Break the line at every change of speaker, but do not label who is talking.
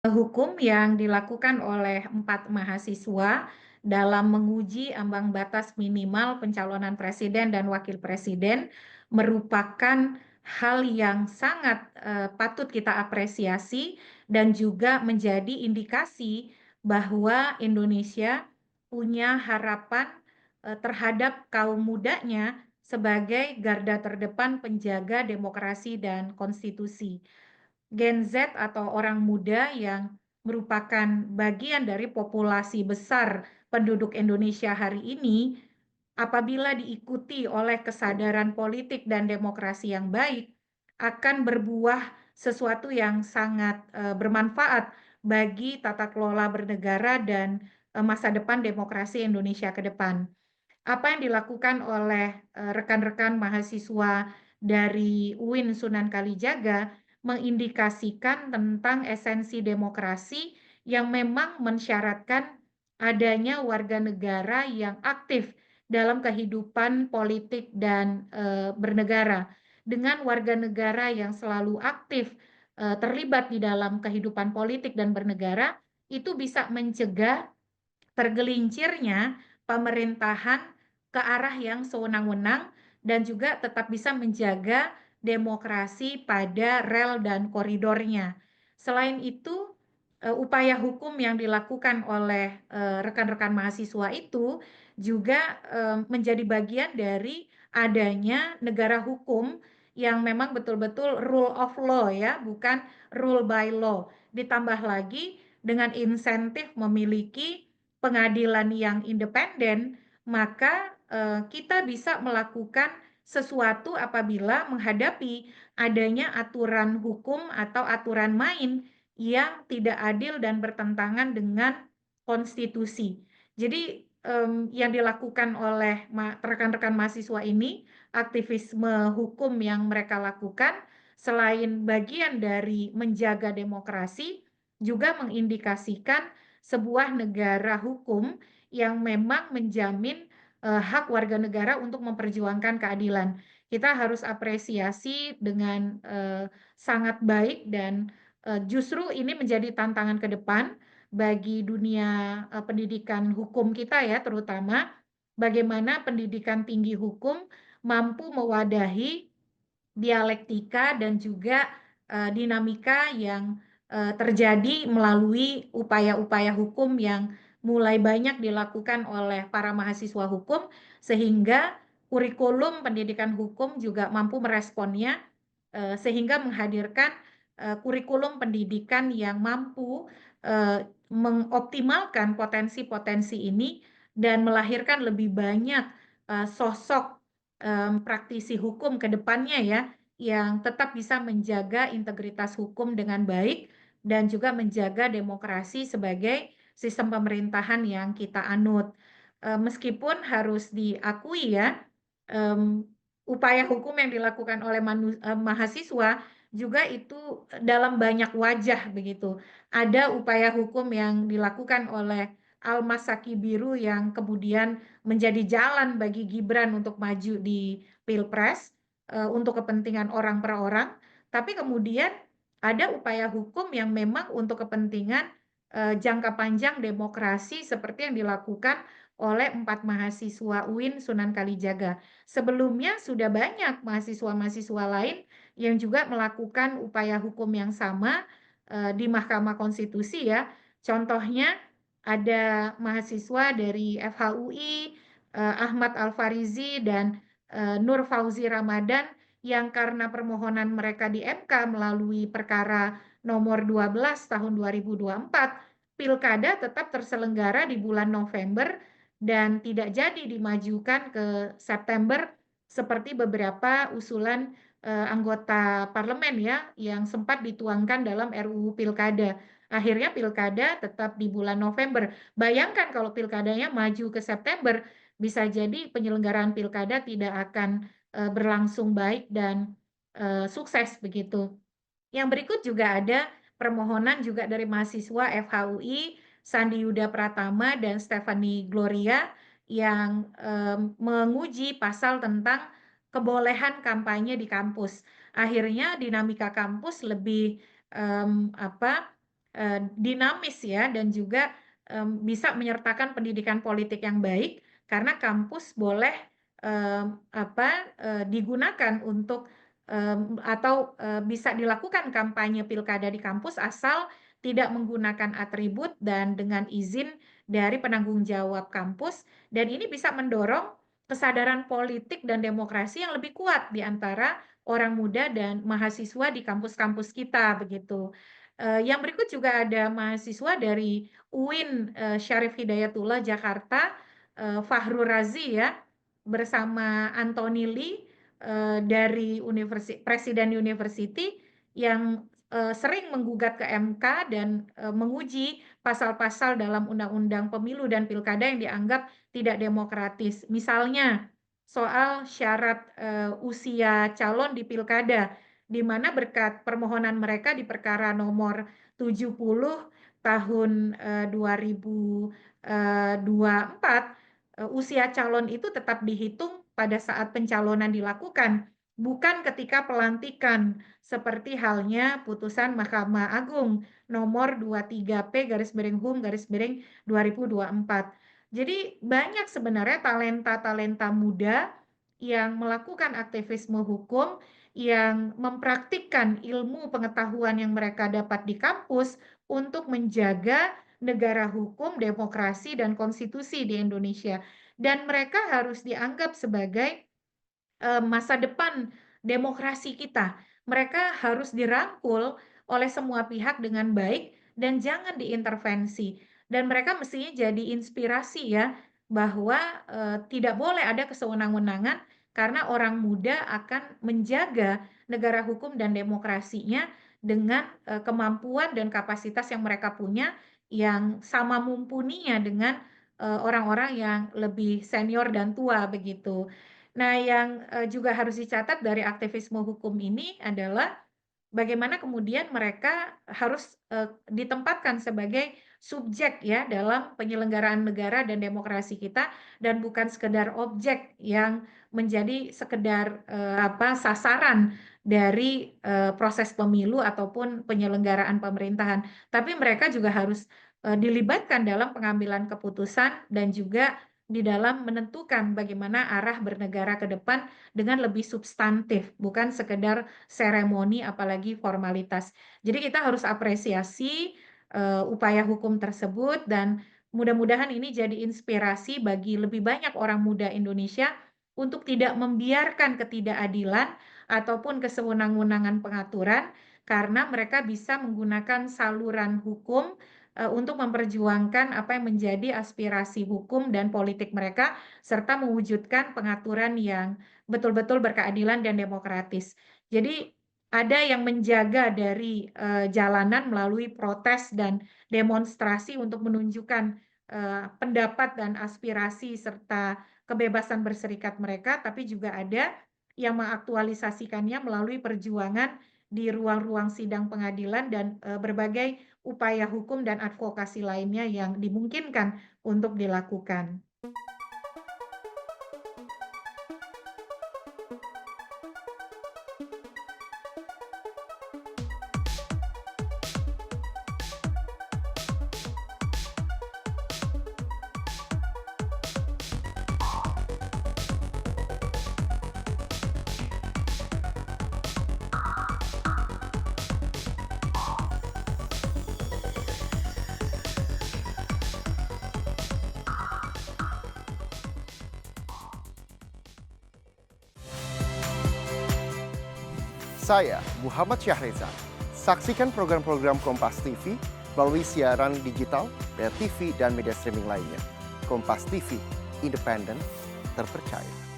Hukum yang dilakukan oleh 4 mahasiswa dalam menguji ambang batas minimal pencalonan presiden dan wakil presiden merupakan hal yang sangat patut kita apresiasi dan juga menjadi indikasi bahwa Indonesia punya harapan terhadap kaum mudanya sebagai garda terdepan penjaga demokrasi dan konstitusi. Gen Z atau orang muda yang merupakan bagian dari populasi besar penduduk Indonesia hari ini, apabila diikuti oleh kesadaran politik dan demokrasi yang baik, akan berbuah sesuatu yang sangat bermanfaat bagi tata kelola bernegara dan masa depan demokrasi Indonesia ke depan. Apa yang dilakukan oleh rekan-rekan mahasiswa dari UIN Sunan Kalijaga mengindikasikan tentang esensi demokrasi yang memang mensyaratkan adanya warga negara yang aktif dalam kehidupan politik dan bernegara. Dengan warga negara yang selalu aktif terlibat di dalam kehidupan politik dan bernegara, itu bisa mencegah tergelincirnya pemerintahan ke arah yang sewenang-wenang dan juga tetap bisa menjaga demokrasi pada rel dan koridornya. Selain itu, upaya hukum yang dilakukan oleh rekan-rekan mahasiswa itu juga menjadi bagian dari adanya negara hukum yang memang betul-betul rule of law ya, bukan rule by law. Ditambah lagi dengan insentif memiliki pengadilan yang independen, maka kita bisa melakukan sesuatu apabila menghadapi adanya aturan hukum atau aturan main yang tidak adil dan bertentangan dengan konstitusi. Jadi yang dilakukan oleh rekan-rekan mahasiswa ini, aktivisme hukum yang mereka lakukan, selain bagian dari menjaga demokrasi, juga mengindikasikan sebuah negara hukum yang memang menjamin hak warga negara untuk memperjuangkan keadilan. Kita harus apresiasi dengan sangat baik dan justru ini menjadi tantangan ke depan bagi dunia pendidikan hukum kita ya, terutama bagaimana pendidikan tinggi hukum mampu mewadahi dialektika dan juga dinamika yang terjadi melalui upaya-upaya hukum yang mulai banyak dilakukan oleh para mahasiswa hukum sehingga kurikulum pendidikan hukum juga mampu meresponnya sehingga menghadirkan kurikulum pendidikan yang mampu mengoptimalkan potensi-potensi ini dan melahirkan lebih banyak sosok praktisi hukum ke depannya ya, yang tetap bisa menjaga integritas hukum dengan baik dan juga menjaga demokrasi sebagai sistem pemerintahan yang kita anut. Meskipun harus diakui ya, upaya hukum yang dilakukan oleh mahasiswa juga itu dalam banyak wajah begitu. Ada upaya hukum yang dilakukan oleh Almas Saki Biru yang kemudian menjadi jalan bagi Gibran untuk maju di Pilpres untuk kepentingan orang per orang, tapi kemudian ada upaya hukum yang memang untuk kepentingan jangka panjang demokrasi seperti yang dilakukan oleh 4 mahasiswa UIN Sunan Kalijaga. Sebelumnya sudah banyak mahasiswa-mahasiswa lain yang juga melakukan upaya hukum yang sama di Mahkamah Konstitusi ya. Contohnya ada mahasiswa dari FHUI, Ahmad Al-Farizi dan Nur Fauzi Ramadan yang karena permohonan mereka di MK melalui perkara nomor 12 tahun 2024, pilkada tetap terselenggara di bulan November dan tidak jadi dimajukan ke September seperti beberapa usulan anggota parlemen ya yang sempat dituangkan dalam RUU Pilkada. Akhirnya pilkada tetap di bulan November. Bayangkan kalau pilkadanya maju ke September, bisa jadi penyelenggaraan pilkada tidak akan berlangsung baik dan sukses begitu. Yang berikut juga ada permohonan juga dari mahasiswa FHUI, Sandi Yuda Pratama dan Stephanie Gloria yang menguji pasal tentang kebolehan kampanye di kampus. Akhirnya dinamika kampus lebih dinamis ya, dan juga bisa menyertakan pendidikan politik yang baik, karena kampus boleh digunakan untuk atau bisa dilakukan kampanye pilkada di kampus asal tidak menggunakan atribut dan dengan izin dari penanggung jawab kampus, dan ini bisa mendorong kesadaran politik dan demokrasi yang lebih kuat di antara orang muda dan mahasiswa di kampus-kampus kita begitu. Yang berikut juga ada mahasiswa dari UIN Syarif Hidayatullah Jakarta, Fahru Razi ya, bersama Anthony Lee dari Presiden University yang sering menggugat ke MK dan menguji pasal-pasal dalam Undang-Undang Pemilu dan Pilkada yang dianggap tidak demokratis. Misalnya soal syarat usia calon di pilkada, di mana berkat permohonan mereka di perkara nomor 70 tahun 2024, usia calon itu tetap dihitung pada saat pencalonan dilakukan, bukan ketika pelantikan, seperti halnya putusan Mahkamah Agung nomor 23P/HUM/2024. Jadi banyak sebenarnya talenta-talenta muda yang melakukan aktivisme hukum, yang mempraktikkan ilmu pengetahuan yang mereka dapat di kampus untuk menjaga negara hukum, demokrasi, dan konstitusi di Indonesia. Dan mereka harus dianggap sebagai masa depan demokrasi kita. Mereka harus dirangkul oleh semua pihak dengan baik dan jangan diintervensi. Dan mereka mestinya jadi inspirasi ya, bahwa tidak boleh ada kesewenang-wenangan karena orang muda akan menjaga negara hukum dan demokrasinya dengan kemampuan dan kapasitas yang mereka punya yang sama mumpuninya dengan orang-orang yang lebih senior dan tua begitu. Nah, yang juga harus dicatat dari aktivisme hukum ini adalah bagaimana kemudian mereka harus ditempatkan sebagai subjek ya dalam penyelenggaraan negara dan demokrasi kita, dan bukan sekedar objek yang menjadi sekedar sasaran dari proses pemilu ataupun penyelenggaraan pemerintahan. Tapi mereka juga harus dilibatkan dalam pengambilan keputusan dan juga di dalam menentukan bagaimana arah bernegara ke depan dengan lebih substantif, bukan sekedar seremoni apalagi formalitas. Jadi kita harus apresiasi upaya hukum tersebut, dan mudah-mudahan ini jadi inspirasi bagi lebih banyak orang muda Indonesia untuk tidak membiarkan ketidakadilan ataupun kesewenang-wenangan pengaturan, karena mereka bisa menggunakan saluran hukum untuk memperjuangkan apa yang menjadi aspirasi hukum dan politik mereka, serta mewujudkan pengaturan yang betul-betul berkeadilan dan demokratis. Jadi ada yang menjaga dari jalanan melalui protes dan demonstrasi untuk menunjukkan pendapat dan aspirasi serta kebebasan berserikat mereka, tapi juga ada yang mengaktualisasikannya melalui perjuangan di ruang-ruang sidang pengadilan dan berbagai upaya hukum dan advokasi lainnya yang dimungkinkan untuk dilakukan.
Saya Muhammad Syahreza. Saksikan program-program Kompas TV melalui siaran digital, TV, dan media streaming lainnya. Kompas TV, independen, terpercaya.